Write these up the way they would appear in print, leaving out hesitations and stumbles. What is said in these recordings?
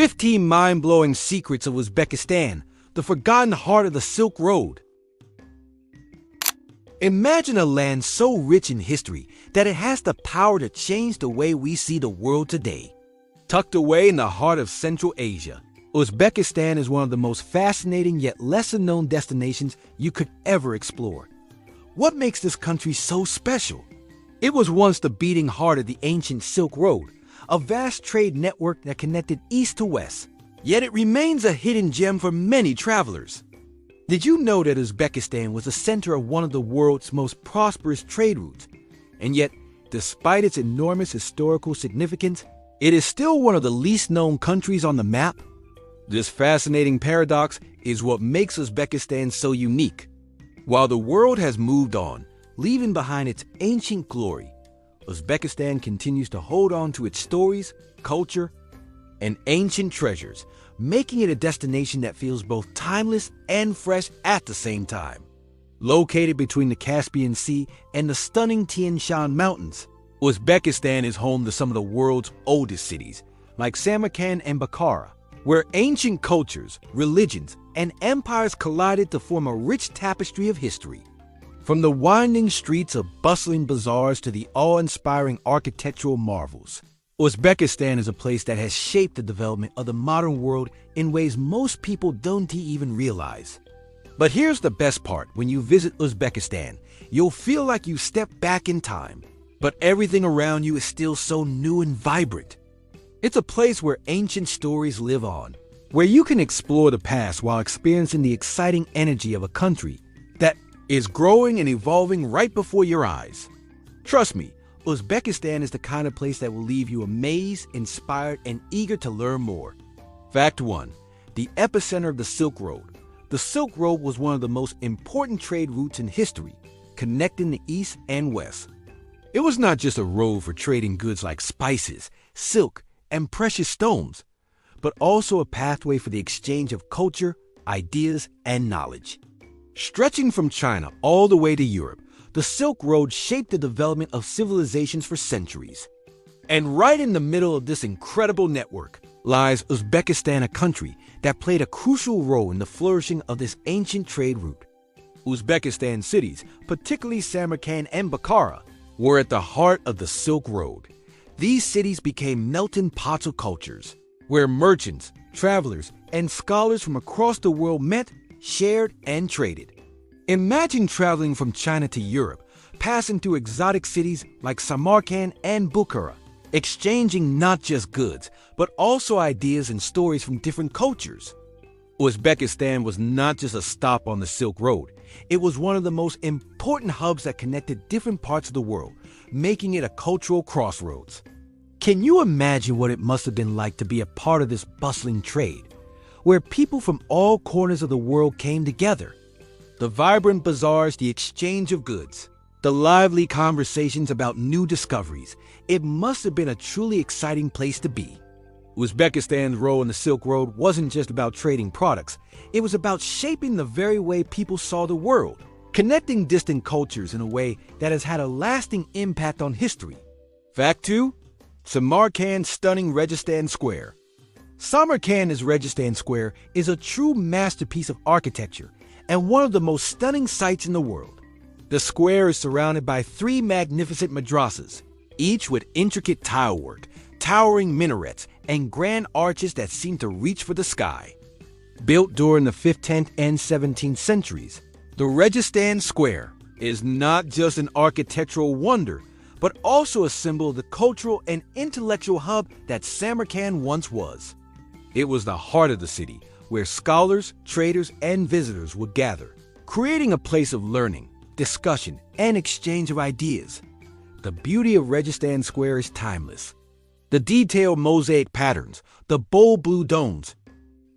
15 mind-blowing secrets of Uzbekistan, the forgotten heart of the Silk Road. Imagine a land so rich in history that it has the power to change the way we see the world today. Tucked away in the heart of Central Asia, Uzbekistan is one of the most fascinating yet lesser-known destinations you could ever explore. What makes this country so special? It was once the beating heart of the ancient Silk Road, a vast trade network that connected east to west. Yet it remains a hidden gem for many travelers. Did you know that Uzbekistan was the center of one of the world's most prosperous trade routes? And yet, despite its enormous historical significance, it is still one of the least known countries on the map. This fascinating paradox is what makes Uzbekistan so unique. While the world has moved on, leaving behind its ancient glory, Uzbekistan continues to hold on to its stories, culture, and ancient treasures, making it a destination that feels both timeless and fresh at the same time. Located between the Caspian Sea and the stunning Tian Shan Mountains, Uzbekistan is home to some of the world's oldest cities, like Samarkand and Bukhara, where ancient cultures, religions, and empires collided to form a rich tapestry of history. From the winding streets of bustling bazaars to the awe-inspiring architectural marvels, Uzbekistan is a place that has shaped the development of the modern world in ways most people don't even realize. But here's the best part: when you visit Uzbekistan, you'll feel like you stepped back in time, but everything around you is still so new and vibrant. It's a place where ancient stories live on, where you can explore the past while experiencing the exciting energy of a country that is growing and evolving right before your eyes. Trust me, Uzbekistan is the kind of place that will leave you amazed, inspired, and eager to learn more. Fact 1. The epicenter of the Silk Road. The Silk Road was one of the most important trade routes in history, connecting the East and West. It was not just a road for trading goods like spices, silk, and precious stones, but also a pathway for the exchange of culture, ideas, and knowledge. Stretching from China all the way to Europe, the Silk Road shaped the development of civilizations for centuries. And right in the middle of this incredible network lies Uzbekistan, a country that played a crucial role in the flourishing of this ancient trade route. Uzbekistan cities, particularly Samarkand and Bukhara, were at the heart of the Silk Road. These cities became melting pots of cultures, where merchants, travelers, and scholars from across the world met, shared, and traded. Imagine traveling from China to Europe, passing through exotic cities like Samarkand and Bukhara, exchanging not just goods, but also ideas and stories from different cultures. Uzbekistan was not just a stop on the Silk Road. It was one of the most important hubs that connected different parts of the world, making it a cultural crossroads. Can you imagine what it must have been like to be a part of this bustling trade, where people from all corners of the world came together? The vibrant bazaars, the exchange of goods, the lively conversations about new discoveries. It must have been a truly exciting place to be. Uzbekistan's role in the Silk Road wasn't just about trading products. It was about shaping the very way people saw the world, connecting distant cultures in a way that has had a lasting impact on history. Fact 2. Samarkand's stunning Registan Square. Samarkand's Registan Square is a true masterpiece of architecture and one of the most stunning sights in the world. The square is surrounded by 3 magnificent madrasas, each with intricate tile work, towering minarets, and grand arches that seem to reach for the sky. Built during the 5th, 10th, and 17th centuries, the Registan Square is not just an architectural wonder, but also a symbol of the cultural and intellectual hub that Samarkand once was. It was the heart of the city, where scholars, traders, and visitors would gather, creating a place of learning, discussion, and exchange of ideas. The beauty of Registan Square is timeless. The detailed mosaic patterns, the bold blue domes,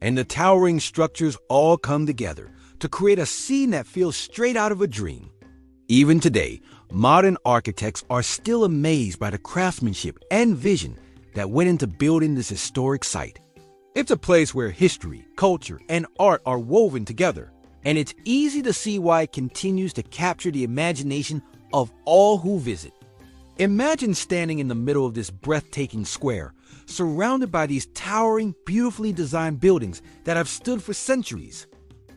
and the towering structures all come together to create a scene that feels straight out of a dream. Even today, modern architects are still amazed by the craftsmanship and vision that went into building this historic site. It's a place where history, culture, and art are woven together, and it's easy to see why it continues to capture the imagination of all who visit. Imagine standing in the middle of this breathtaking square, surrounded by these towering, beautifully designed buildings that have stood for centuries.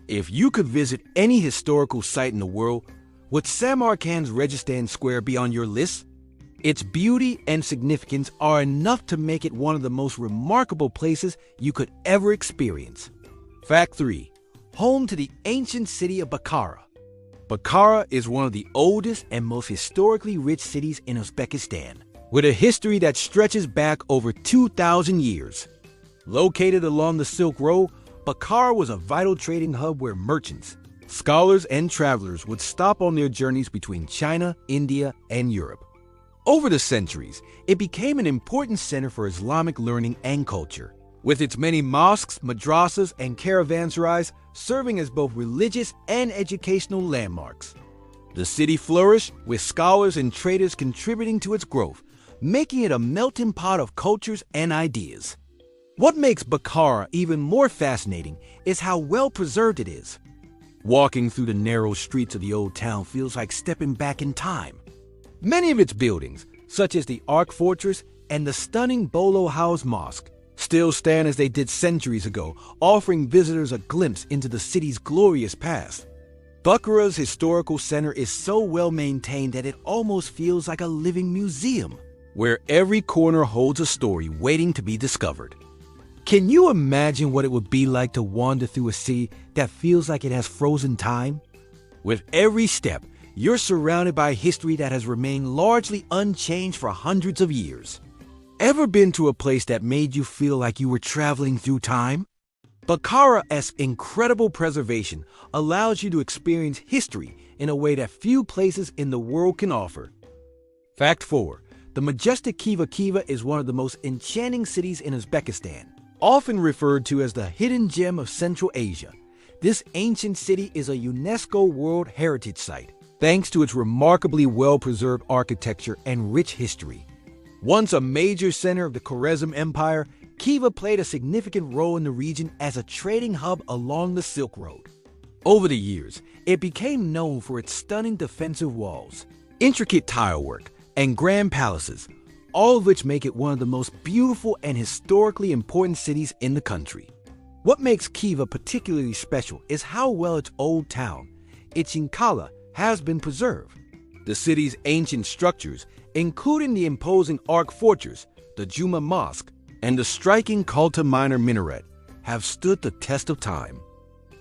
If you could visit any historical site in the world, would Samarkand's Registan Square be on your list? Its beauty and significance are enough to make it one of the most remarkable places you could ever experience. Fact 3. Home to the ancient city of Bukhara. Bukhara is one of the oldest and most historically rich cities in Uzbekistan, with a history that stretches back over 2,000 years. Located along the Silk Road, Bukhara was a vital trading hub where merchants, scholars, and travelers would stop on their journeys between China, India, and Europe. Over the centuries, it became an important center for Islamic learning and culture, with its many mosques, madrasas, and caravanserais serving as both religious and educational landmarks. The city flourished, with scholars and traders contributing to its growth, making it a melting pot of cultures and ideas. What makes Bukhara even more fascinating is how well preserved it is. Walking through the narrow streets of the old town feels like stepping back in time. Many of its buildings, such as the Ark Fortress and the stunning Bolo House Mosque, still stand as they did centuries ago, offering visitors a glimpse into the city's glorious past. Bukhara's historical center is so well maintained that it almost feels like a living museum, where every corner holds a story waiting to be discovered. Can you imagine what it would be like to wander through a city that feels like it has frozen time? With every step, you're surrounded by history that has remained largely unchanged for hundreds of years. Ever been to a place that made you feel like you were traveling through time? Bukhara's incredible preservation allows you to experience history in a way that few places in the world can offer. Fact 4. The majestic Khiva is one of the most enchanting cities in Uzbekistan, often referred to as the hidden gem of Central Asia. This ancient city is a UNESCO World Heritage Site, thanks to its remarkably well-preserved architecture and rich history. Once a major center of the Khwarezm Empire, Khiva played a significant role in the region as a trading hub along the Silk Road. Over the years, it became known for its stunning defensive walls, intricate tilework, and grand palaces, all of which make it one of the most beautiful and historically important cities in the country. What makes Khiva particularly special is how well its old town, Ichinkala, has been preserved. The city's ancient structures, including the imposing Ark Fortress, the Juma Mosque, and the striking Kalta Minor minaret, have stood the test of time.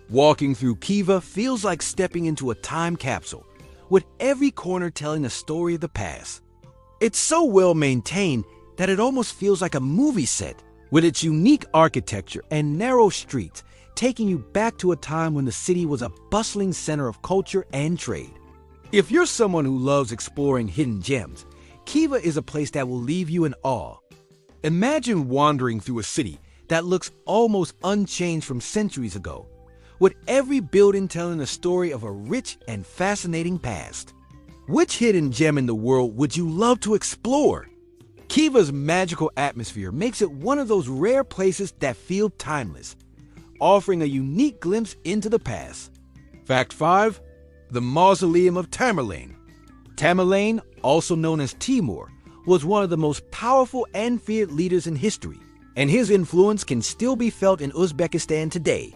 Walking through Khiva feels like stepping into a time capsule, with every corner telling a story of the past. It's so well maintained that it almost feels like a movie set, with its unique architecture and narrow streets taking you back to a time when the city was a bustling center of culture and trade. If you're someone who loves exploring hidden gems, Khiva is a place that will leave you in awe. Imagine wandering through a city that looks almost unchanged from centuries ago, with every building telling a story of a rich and fascinating past. Which hidden gem in the world would you love to explore? Khiva's magical atmosphere makes it one of those rare places that feel timeless, offering a unique glimpse into the past. Fact 5. The Mausoleum of Tamerlane. Tamerlane, also known as Timur, was one of the most powerful and feared leaders in history, and his influence can still be felt in Uzbekistan today.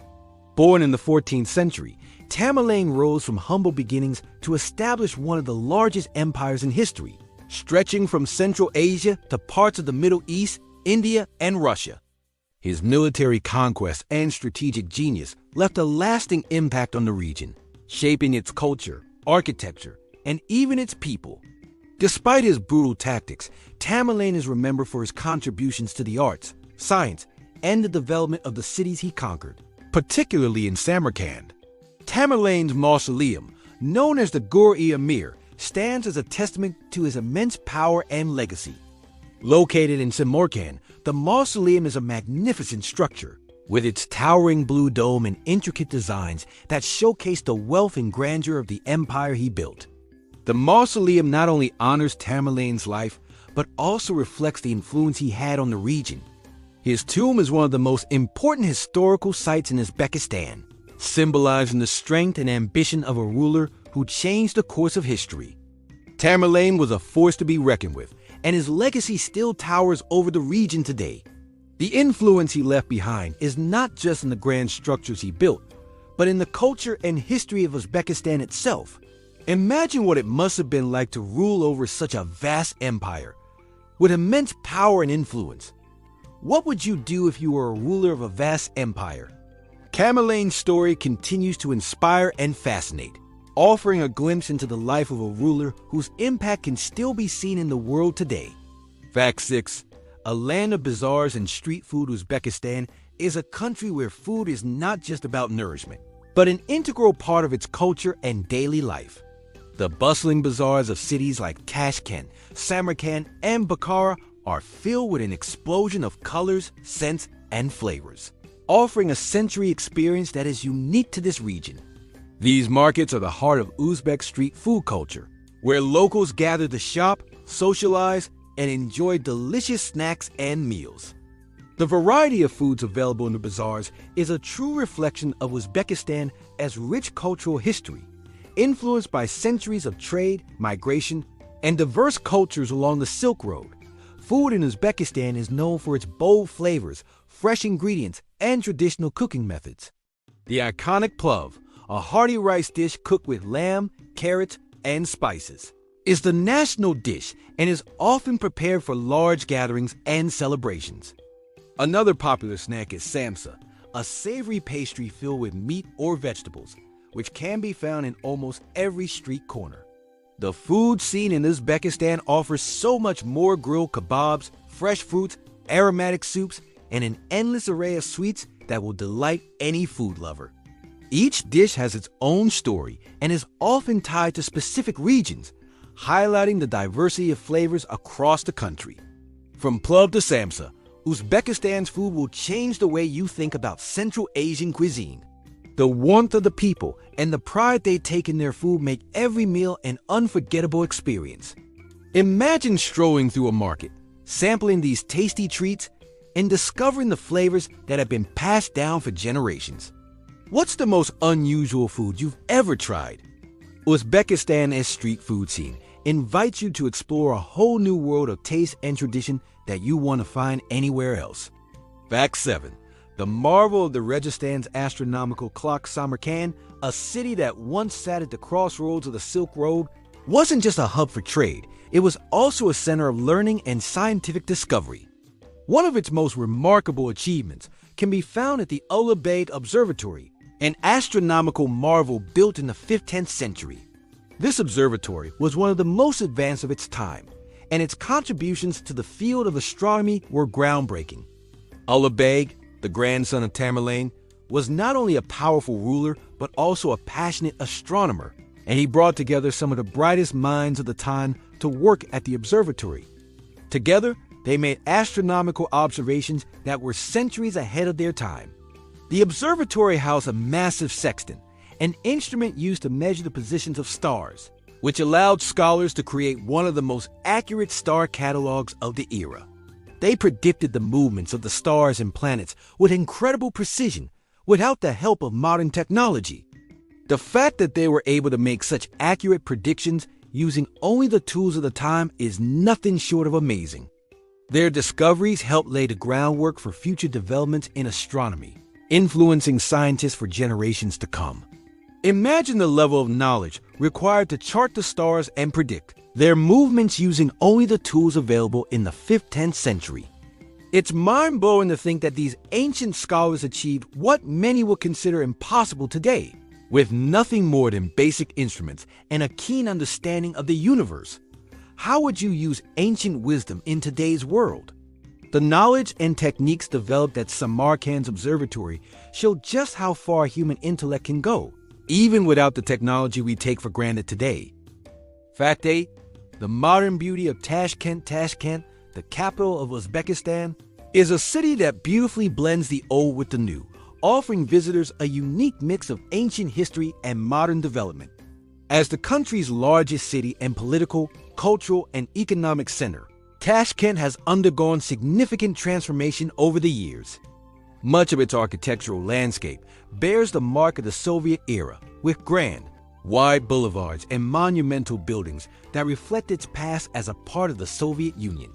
Born in the 14th century, Tamerlane rose from humble beginnings to establish one of the largest empires in history, stretching from Central Asia to parts of the Middle East, India, and Russia. His military conquest and strategic genius left a lasting impact on the region, shaping its culture, architecture, and even its people. Despite his brutal tactics, Tamerlane is remembered for his contributions to the arts, science, and the development of the cities he conquered, particularly in Samarkand. Tamerlane's mausoleum, known as the Gur-e-Amir, stands as a testament to his immense power and legacy. Located in Samarkand, the mausoleum is a magnificent structure, with its towering blue dome and intricate designs that showcase the wealth and grandeur of the empire he built. The mausoleum not only honors Tamerlane's life, but also reflects the influence he had on the region. His tomb is one of the most important historical sites in Uzbekistan, symbolizing the strength and ambition of a ruler who changed the course of history. Tamerlane was a force to be reckoned with, and his legacy still towers over the region today. The influence he left behind is not just in the grand structures he built, but in the culture and history of Uzbekistan itself. Imagine what it must have been like to rule over such a vast empire, with immense power and influence. What would you do if you were a ruler of a vast empire? Tamerlane's story continues to inspire and fascinate, offering a glimpse into the life of a ruler whose impact can still be seen in the world today. Fact 6. A land of bazaars and street food, Uzbekistan is a country where food is not just about nourishment, but an integral part of its culture and daily life. The bustling bazaars of cities like Tashkent, Samarkand, and Bukhara are filled with an explosion of colors, scents, and flavors, offering a sensory experience that is unique to this region. These markets are the heart of Uzbek street food culture, where locals gather to shop, socialize, and enjoy delicious snacks and meals. The variety of foods available in the bazaars is a true reflection of Uzbekistan as rich cultural history, influenced by centuries of trade, migration, and diverse cultures along the Silk Road. Food in Uzbekistan is known for its bold flavors, fresh ingredients, and traditional cooking methods. The iconic plov, a hearty rice dish cooked with lamb, carrots, and spices, is the national dish and is often prepared for large gatherings and celebrations. Another popular snack is samsa, a savory pastry filled with meat or vegetables, which can be found in almost every street corner. The food scene in Uzbekistan offers so much more: grilled kebabs, fresh fruits, aromatic soups, and an endless array of sweets that will delight any food lover. Each dish has its own story and is often tied to specific regions, highlighting the diversity of flavors across the country. From plov to samsa, Uzbekistan's food will change the way you think about Central Asian cuisine. The warmth of the people and the pride they take in their food make every meal an unforgettable experience. Imagine strolling through a market, sampling these tasty treats, and discovering the flavors that have been passed down for generations. What's the most unusual food you've ever tried? Uzbekistan's street food scene invites you to explore a whole new world of taste and tradition that you want to find anywhere else. Fact 7. The marvel of the Registan's astronomical clock, Samarkand, a city that once sat at the crossroads of the Silk Road, wasn't just a hub for trade, it was also a center of learning and scientific discovery. One of its most remarkable achievements can be found at the Ulugh Observatory, an astronomical marvel built in the 15th century. This observatory was one of the most advanced of its time, and its contributions to the field of astronomy were groundbreaking. Ulugh, the grandson of Tamerlane, was not only a powerful ruler, but also a passionate astronomer, and he brought together some of the brightest minds of the time to work at the observatory. Together, they made astronomical observations that were centuries ahead of their time. The observatory housed a massive sextant, an instrument used to measure the positions of stars, which allowed scholars to create one of the most accurate star catalogs of the era. They predicted the movements of the stars and planets with incredible precision without the help of modern technology. The fact that they were able to make such accurate predictions using only the tools of the time is nothing short of amazing. Their discoveries helped lay the groundwork for future developments in astronomy, influencing scientists for generations to come. Imagine the level of knowledge required to chart the stars and predict their movements using only the tools available in the 15th century. It's mind-blowing to think that these ancient scholars achieved what many would consider impossible today, with nothing more than basic instruments and a keen understanding of the universe. How would you use ancient wisdom in today's world? The knowledge and techniques developed at Samarkand's observatory show just how far human intellect can go, even without the technology we take for granted today. Fact 8. The modern beauty of Tashkent, the capital of Uzbekistan, is a city that beautifully blends the old with the new, offering visitors a unique mix of ancient history and modern development. As the country's largest city and political, cultural, and economic center, Tashkent has undergone significant transformation over the years. Much of its architectural landscape bears the mark of the Soviet era, with grand, wide boulevards, and monumental buildings that reflect its past as a part of the Soviet Union.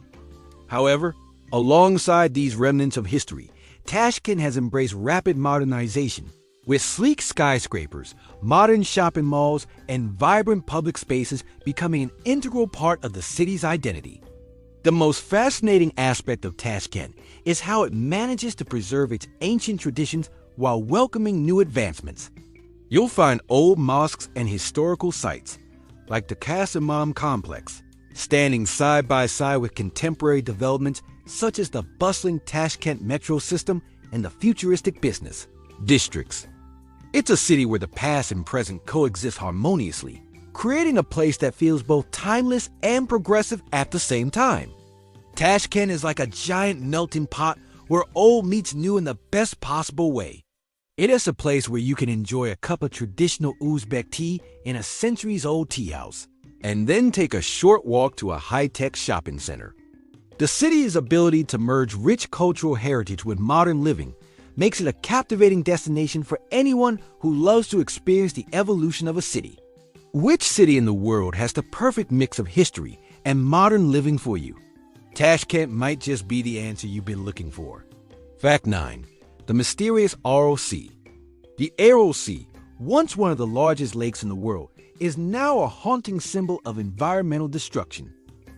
However, alongside these remnants of history, Tashkent has embraced rapid modernization, with sleek skyscrapers, modern shopping malls, and vibrant public spaces becoming an integral part of the city's identity. The most fascinating aspect of Tashkent is how it manages to preserve its ancient traditions while welcoming new advancements. You'll find old mosques and historical sites, like the Imam complex, standing side by side with contemporary developments such as the bustling Tashkent metro system and the futuristic business districts. It's a city where the past and present coexist harmoniously, creating a place that feels both timeless and progressive at the same time. Tashkent is like a giant melting pot where old meets new in the best possible way. It is a place where you can enjoy a cup of traditional Uzbek tea in a centuries-old tea house, and then take a short walk to a high-tech shopping center. The city's ability to merge rich cultural heritage with modern living makes it a captivating destination for anyone who loves to experience the evolution of a city. Which city in the world has the perfect mix of history and modern living for you? Tashkent might just be the answer you've been looking for. Fact 9. The mysterious Aral Sea. The Aral Sea, once one of the largest lakes in the world, is now a haunting symbol of environmental destruction.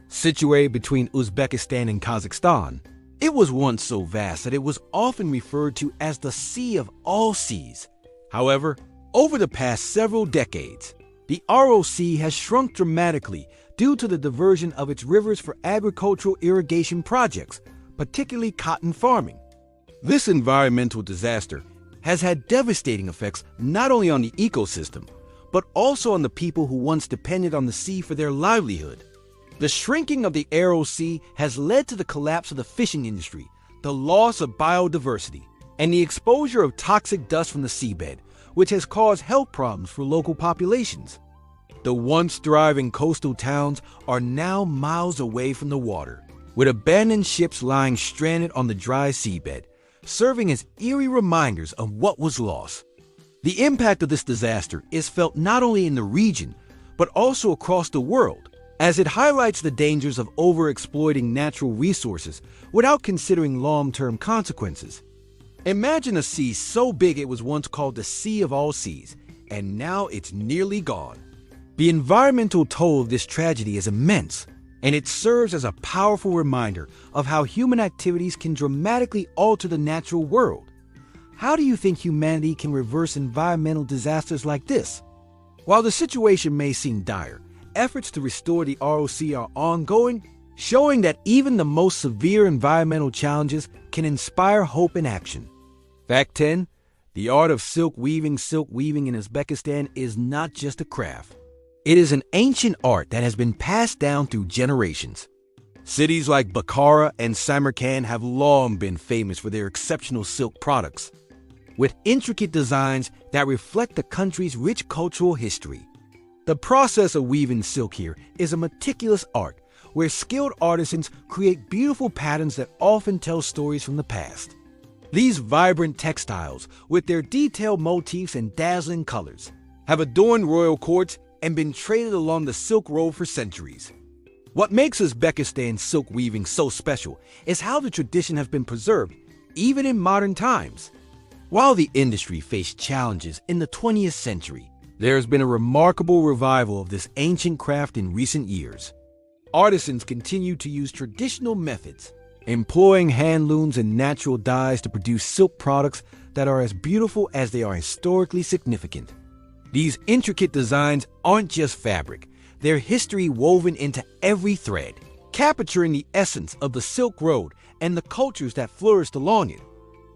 Situated between Uzbekistan and Kazakhstan, it was once so vast that it was often referred to as the Sea of All Seas. However, over the past several decades, the Aral Sea has shrunk dramatically due to the diversion of its rivers for agricultural irrigation projects, particularly cotton farming. This environmental disaster has had devastating effects not only on the ecosystem, but also on the people who once depended on the sea for their livelihood. The shrinking of the Aral Sea has led to the collapse of the fishing industry, the loss of biodiversity, and the exposure of toxic dust from the seabed, which has caused health problems for local populations. The once thriving coastal towns are now miles away from the water, with abandoned ships lying stranded on the dry seabed, serving as eerie reminders of what was lost. The impact of this disaster is felt not only in the region, but also across the world, as it highlights the dangers of overexploiting natural resources without considering long-term consequences. Imagine a sea so big it was once called the Sea of All Seas, and now it's nearly gone. The environmental toll of this tragedy is immense, and it serves as a powerful reminder of how human activities can dramatically alter the natural world. How do you think humanity can reverse environmental disasters like this? While the situation may seem dire, efforts to restore the Aral Sea are ongoing, showing that even the most severe environmental challenges can inspire hope and action. Fact 10. The art of silk weaving in Uzbekistan is not just a craft. It is an ancient art that has been passed down through generations. Cities like Bukhara and Samarkand have long been famous for their exceptional silk products, with intricate designs that reflect the country's rich cultural history. The process of weaving silk here is a meticulous art, where skilled artisans create beautiful patterns that often tell stories from the past. These vibrant textiles, with their detailed motifs and dazzling colors, have adorned royal courts and been traded along the Silk Road for centuries. What makes Uzbekistan's silk weaving so special is how the tradition has been preserved, even in modern times. While the industry faced challenges in the 20th century, there has been a remarkable revival of this ancient craft in recent years. Artisans continue to use traditional methods, employing hand looms and natural dyes to produce silk products that are as beautiful as they are historically significant. These intricate designs aren't just fabric, they're history woven into every thread, capturing the essence of the Silk Road and the cultures that flourished along it.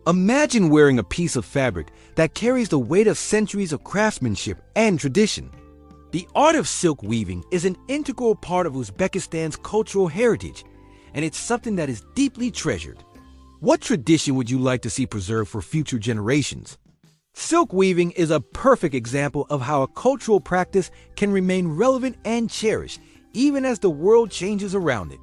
Imagine wearing a piece of fabric that carries the weight of centuries of craftsmanship and tradition. The art of silk weaving is an integral part of Uzbekistan's cultural heritage, and it's something that is deeply treasured. What tradition would you like to see preserved for future generations? Silk weaving is a perfect example of how a cultural practice can remain relevant and cherished, even as the world changes around it.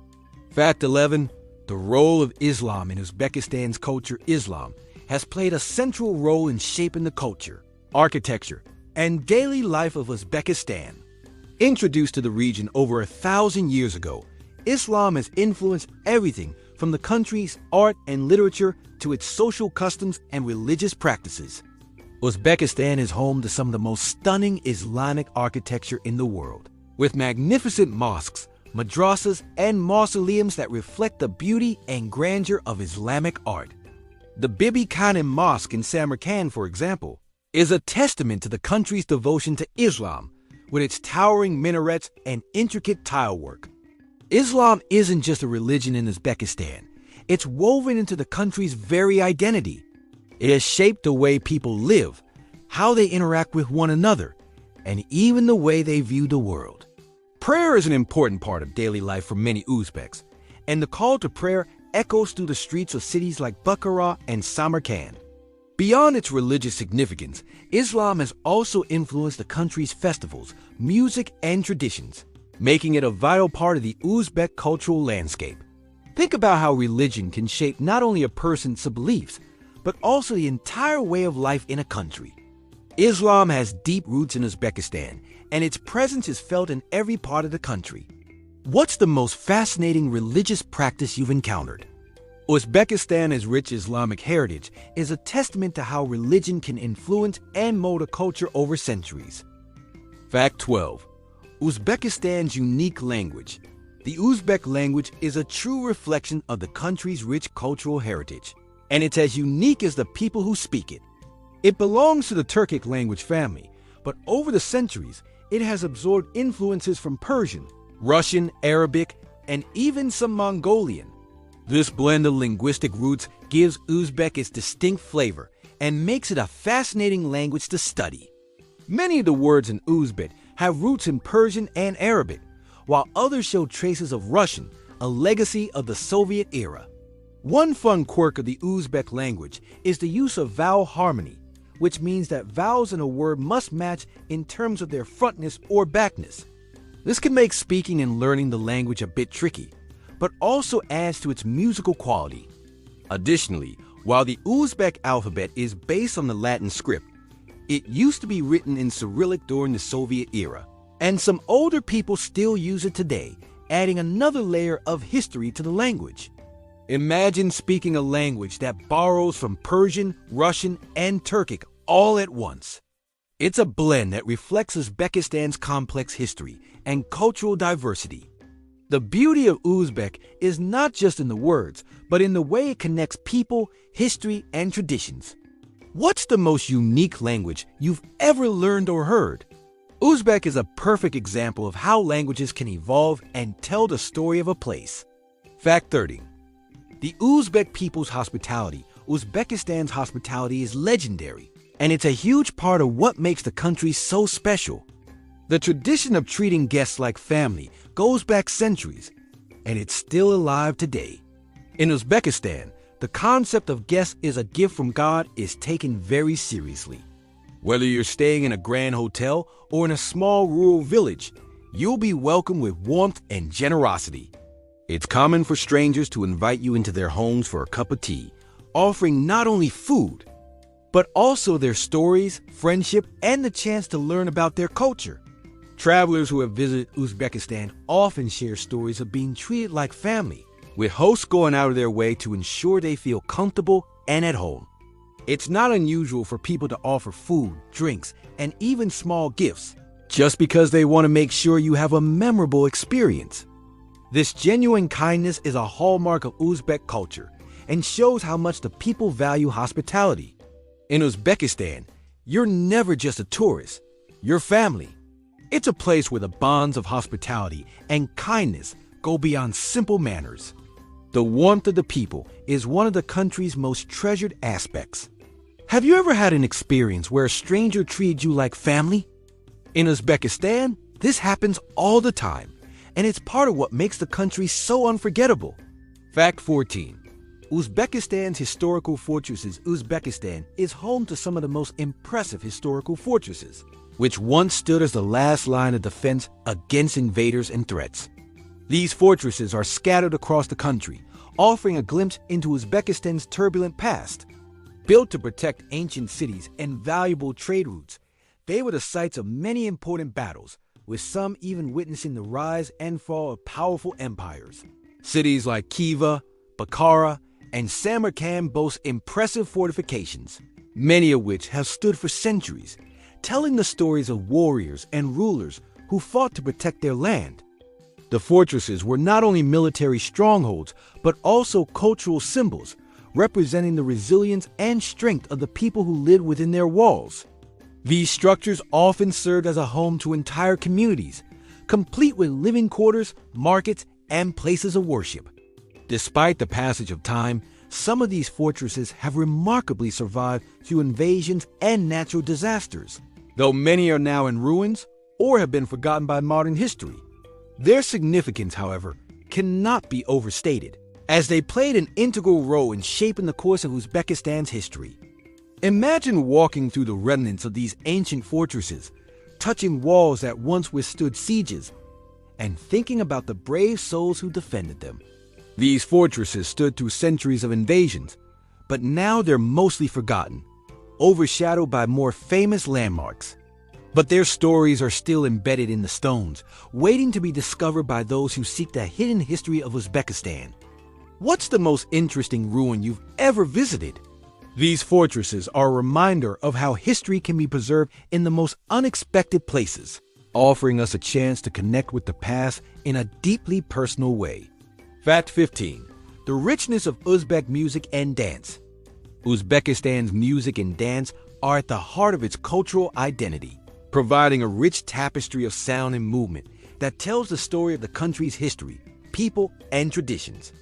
Fact 11. The role of Islam in Uzbekistan's culture. Islam has played a central role in shaping the culture, architecture, and daily life of Uzbekistan. Introduced to the region over 1,000 years ago, Islam has influenced everything from the country's art and literature to its social customs and religious practices. Uzbekistan is home to some of the most stunning Islamic architecture in the world, with magnificent mosques, madrasas, and mausoleums that reflect the beauty and grandeur of Islamic art. The Bibi Khanim Mosque in Samarkand, for example, is a testament to the country's devotion to Islam, with its towering minarets and intricate tile work. Islam isn't just a religion in Uzbekistan. It's woven into the country's very identity. It has shaped the way people live, how they interact with one another, and even the way they view the world. Prayer is an important part of daily life for many Uzbeks, and the call to prayer echoes through the streets of cities like Bukhara and Samarkand. Beyond its religious significance, Islam has also influenced the country's festivals, music, and traditions, making it a vital part of the Uzbek cultural landscape. Think about how religion can shape not only a person's beliefs, but also the entire way of life in a country. Islam has deep roots in Uzbekistan, and its presence is felt in every part of the country. What's the most fascinating religious practice you've encountered? Uzbekistan's rich Islamic heritage is a testament to how religion can influence and mold a culture over centuries. Fact 12. Uzbekistan's unique language. The Uzbek language is a true reflection of the country's rich cultural heritage, and it's as unique as the people who speak it. It belongs to the Turkic language family, but over the centuries, it has absorbed influences from Persian, Russian, Arabic, and even some Mongolian. This blend of linguistic roots gives Uzbek its distinct flavor and makes it a fascinating language to study. Many of the words in Uzbek have roots in Persian and Arabic, while others show traces of Russian, a legacy of the Soviet era. One fun quirk of the Uzbek language is the use of vowel harmony, which means that vowels in a word must match in terms of their frontness or backness. This can make speaking and learning the language a bit tricky, but also adds to its musical quality. Additionally, while the Uzbek alphabet is based on the Latin script, it used to be written in Cyrillic during the Soviet era, and some older people still use it today, adding another layer of history to the language. Imagine speaking a language that borrows from Persian, Russian, and Turkic all at once. It's a blend that reflects Uzbekistan's complex history and cultural diversity. The beauty of Uzbek is not just in the words, but in the way it connects people, history, and traditions. What's the most unique language you've ever learned or heard? Uzbek is a perfect example of how languages can evolve and tell the story of a place. Fact 30. The Uzbek people's hospitality. Uzbekistan's hospitality is legendary, and it's a huge part of what makes the country so special. The tradition of treating guests like family goes back centuries, and it's still alive today. In Uzbekistan, the concept of guest is a gift from God is taken very seriously. Whether you're staying in a grand hotel or in a small rural village, you'll be welcomed with warmth and generosity. It's common for strangers to invite you into their homes for a cup of tea, offering not only food, but also their stories, friendship, and the chance to learn about their culture. Travelers who have visited Uzbekistan often share stories of being treated like family, with hosts going out of their way to ensure they feel comfortable and at home. It's not unusual for people to offer food, drinks, and even small gifts, just because they want to make sure you have a memorable experience. This genuine kindness is a hallmark of Uzbek culture and shows how much the people value hospitality. In Uzbekistan, you're never just a tourist, you're family. It's a place where the bonds of hospitality and kindness go beyond simple manners. The warmth of the people is one of the country's most treasured aspects. Have you ever had an experience where a stranger treated you like family? In Uzbekistan, this happens all the time, and it's part of what makes the country so unforgettable. Fact 14. Uzbekistan's historical fortresses. Uzbekistan is home to some of the most impressive historical fortresses, which once stood as the last line of defense against invaders and threats. These fortresses are scattered across the country, offering a glimpse into Uzbekistan's turbulent past. Built to protect ancient cities and valuable trade routes, They were the sites of many important battles, with some even witnessing the rise and fall of powerful empires. Cities like Khiva, Bukhara, and Samarkand boast impressive fortifications, many of which have stood for centuries, telling the stories of warriors and rulers who fought to protect their land. The fortresses were not only military strongholds, but also cultural symbols, representing the resilience and strength of the people who lived within their walls. These structures often served as a home to entire communities, complete with living quarters, markets, and places of worship. Despite the passage of time, some of these fortresses have remarkably survived through invasions and natural disasters, though many are now in ruins or have been forgotten by modern history. Their significance, however, cannot be overstated, as they played an integral role in shaping the course of Uzbekistan's history. Imagine walking through the remnants of these ancient fortresses, touching walls that once withstood sieges, and thinking about the brave souls who defended them. These fortresses stood through centuries of invasions, but now they're mostly forgotten, overshadowed by more famous landmarks. But their stories are still embedded in the stones, waiting to be discovered by those who seek the hidden history of Uzbekistan. What's the most interesting ruin you've ever visited? These fortresses are a reminder of how history can be preserved in the most unexpected places, offering us a chance to connect with the past in a deeply personal way. Fact 15. The richness of Uzbek music and dance. Uzbekistan's music and dance are at the heart of its cultural identity, providing a rich tapestry of sound and movement that tells the story of the country's history, people, and traditions.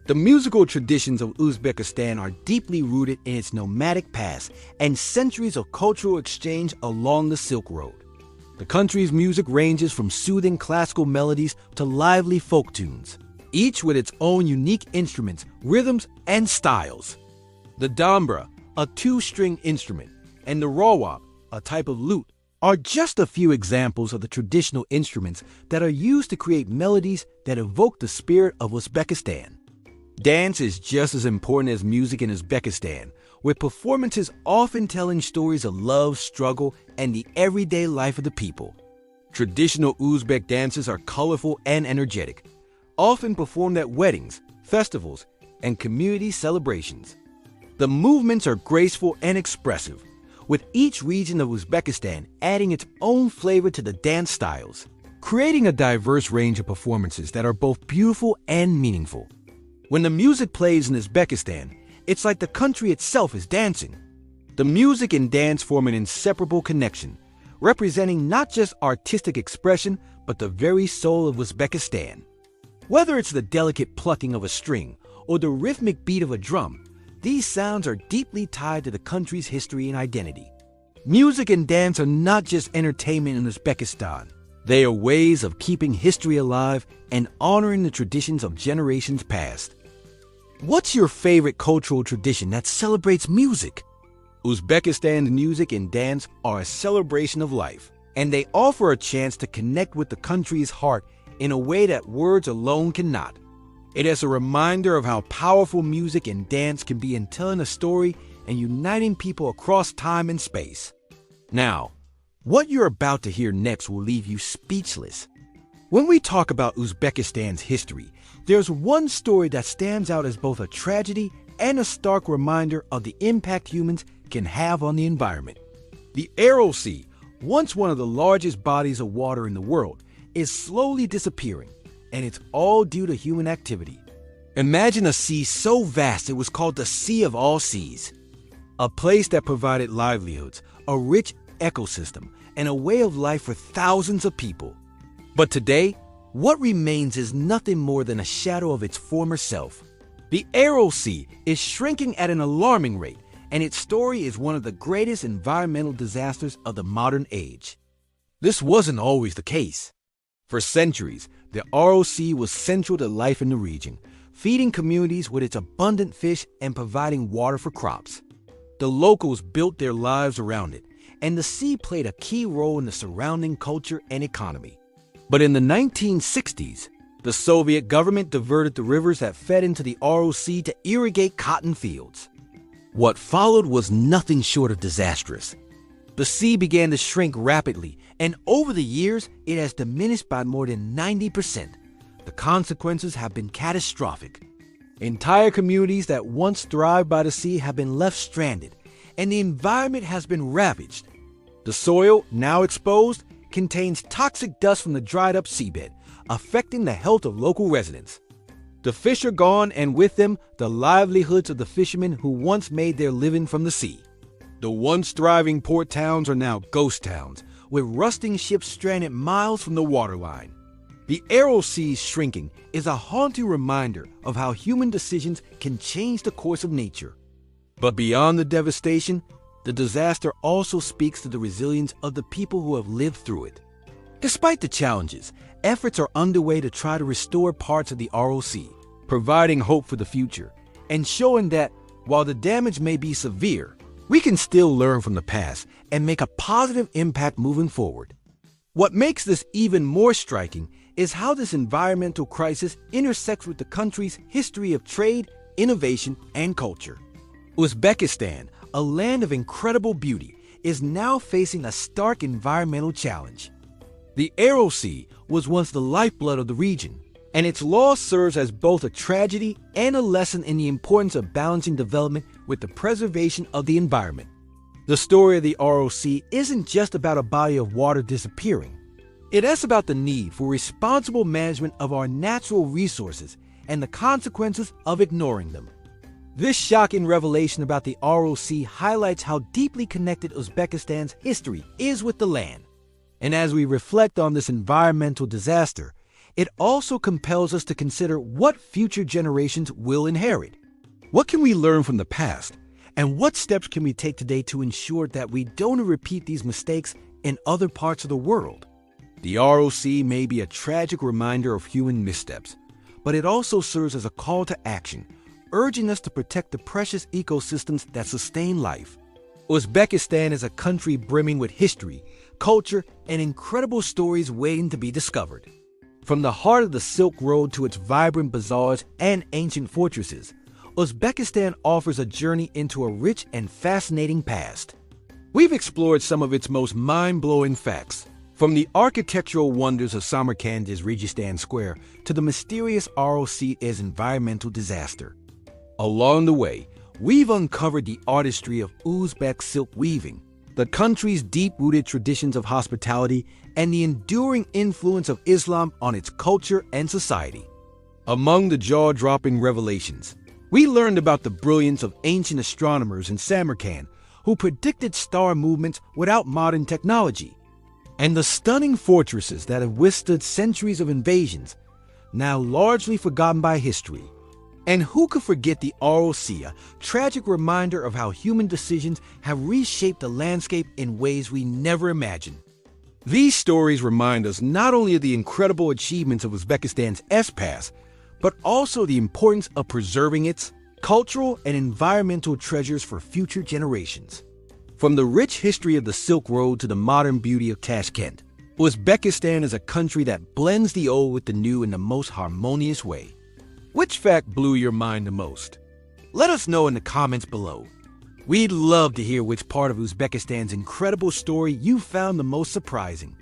The musical traditions of Uzbekistan are deeply rooted in its nomadic past and centuries of cultural exchange along the Silk Road. The country's music ranges from soothing classical melodies to lively folk tunes, each with its own unique instruments, rhythms, and styles. The dambra, a two-string instrument, and the rawab, a type of lute, are just a few examples of the traditional instruments that are used to create melodies that evoke the spirit of Uzbekistan. Dance is just as important as music in Uzbekistan, with performances often telling stories of love, struggle, and the everyday life of the people. Traditional Uzbek dances are colorful and energetic, often performed at weddings, festivals, and community celebrations. The movements are graceful and expressive, with each region of Uzbekistan adding its own flavor to the dance styles, creating a diverse range of performances that are both beautiful and meaningful. When the music plays in Uzbekistan, it's like the country itself is dancing. The music and dance form an inseparable connection, representing not just artistic expression, but the very soul of Uzbekistan. Whether it's the delicate plucking of a string or the rhythmic beat of a drum, these sounds are deeply tied to the country's history and identity. Music and dance are not just entertainment in Uzbekistan. They are ways of keeping history alive and honoring the traditions of generations past. What's your favorite cultural tradition that celebrates music? Uzbekistan's music and dance are a celebration of life, and they offer a chance to connect with the country's heart in a way that words alone cannot. It is a reminder of how powerful music and dance can be in telling a story and uniting people across time and space. Now, what you're about to hear next will leave you speechless. When we talk about Uzbekistan's history, there's one story that stands out as both a tragedy and a stark reminder of the impact humans can have on the environment. The Aral Sea, once one of the largest bodies of water in the world, is slowly disappearing, and it's all due to human activity. Imagine a sea so vast it was called the Sea of All Seas, a place that provided livelihoods, a rich ecosystem, and a way of life for thousands of people. But today, what remains is nothing more than a shadow of its former self. The Aral Sea is shrinking at an alarming rate, and its story is one of the greatest environmental disasters of the modern age. This wasn't always the case. For centuries, the Aral Sea was central to life in the region, feeding communities with its abundant fish and providing water for crops. The locals built their lives around it, and the sea played a key role in the surrounding culture and economy. But in the 1960s, the Soviet government diverted the rivers that fed into the Aral Sea to irrigate cotton fields. What followed was nothing short of disastrous. The sea began to shrink rapidly, and over the years, it has diminished by more than 90%. The consequences have been catastrophic. Entire communities that once thrived by the sea have been left stranded, and the environment has been ravaged. The soil, now exposed, contains toxic dust from the dried-up seabed, affecting the health of local residents. The fish are gone, and with them, the livelihoods of the fishermen who once made their living from the sea. The once thriving port towns are now ghost towns, with rusting ships stranded miles from the waterline. The Aral Sea's shrinking is a haunting reminder of how human decisions can change the course of nature. But beyond the devastation, the disaster also speaks to the resilience of the people who have lived through it. Despite the challenges, efforts are underway to try to restore parts of the Aral Sea, providing hope for the future, and showing that, while the damage may be severe, we can still learn from the past and make a positive impact moving forward. What makes this even more striking is how this environmental crisis intersects with the country's history of trade, innovation, and culture. Uzbekistan, a land of incredible beauty, is now facing a stark environmental challenge. The Aral Sea was once the lifeblood of the region, and its loss serves as both a tragedy and a lesson in the importance of balancing development with the preservation of the environment. The story of the Aral Sea isn't just about a body of water disappearing. It is about the need for responsible management of our natural resources and the consequences of ignoring them. This shocking revelation about the Aral Sea highlights how deeply connected Uzbekistan's history is with the land. And as we reflect on this environmental disaster, it also compels us to consider what future generations will inherit. What can we learn from the past? And what steps can we take today to ensure that we don't repeat these mistakes in other parts of the world? The Aral Sea may be a tragic reminder of human missteps, but it also serves as a call to action, urging us to protect the precious ecosystems that sustain life. Uzbekistan is a country brimming with history, culture, and incredible stories waiting to be discovered. From the heart of the Silk Road to its vibrant bazaars and ancient fortresses, Uzbekistan offers a journey into a rich and fascinating past. We've explored some of its most mind-blowing facts, from the architectural wonders of Samarkand's Registan Square to the mysterious Aral Sea's environmental disaster. Along the way, we've uncovered the artistry of Uzbek silk weaving, the country's deep-rooted traditions of hospitality, and the enduring influence of Islam on its culture and society. Among the jaw-dropping revelations, we learned about the brilliance of ancient astronomers in Samarkand who predicted star movements without modern technology, and the stunning fortresses that have withstood centuries of invasions, now largely forgotten by history. And who could forget the Aral Sea, a tragic reminder of how human decisions have reshaped the landscape in ways we never imagined. These stories remind us not only of the incredible achievements of Uzbekistan's past, but also the importance of preserving its cultural and environmental treasures for future generations. From the rich history of the Silk Road to the modern beauty of Tashkent, Uzbekistan is a country that blends the old with the new in the most harmonious way. Which fact blew your mind the most? Let us know in the comments below. We'd love to hear which part of Uzbekistan's incredible story you found the most surprising.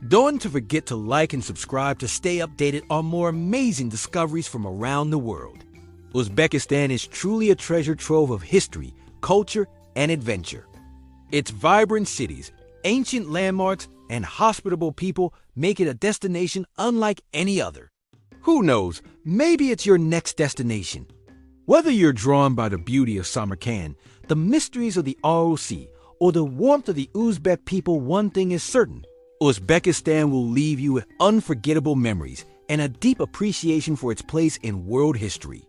Don't forget to like and subscribe to stay updated on more amazing discoveries from around the world. Uzbekistan is truly a treasure trove of history, culture, and adventure. Its vibrant cities, ancient landmarks, and hospitable people make it a destination unlike any other. Who knows, maybe it's your next destination. Whether you're drawn by the beauty of Samarkand, the mysteries of the Aral Sea, or the warmth of the Uzbek people, one thing is certain: Uzbekistan will leave you with unforgettable memories and a deep appreciation for its place in world history.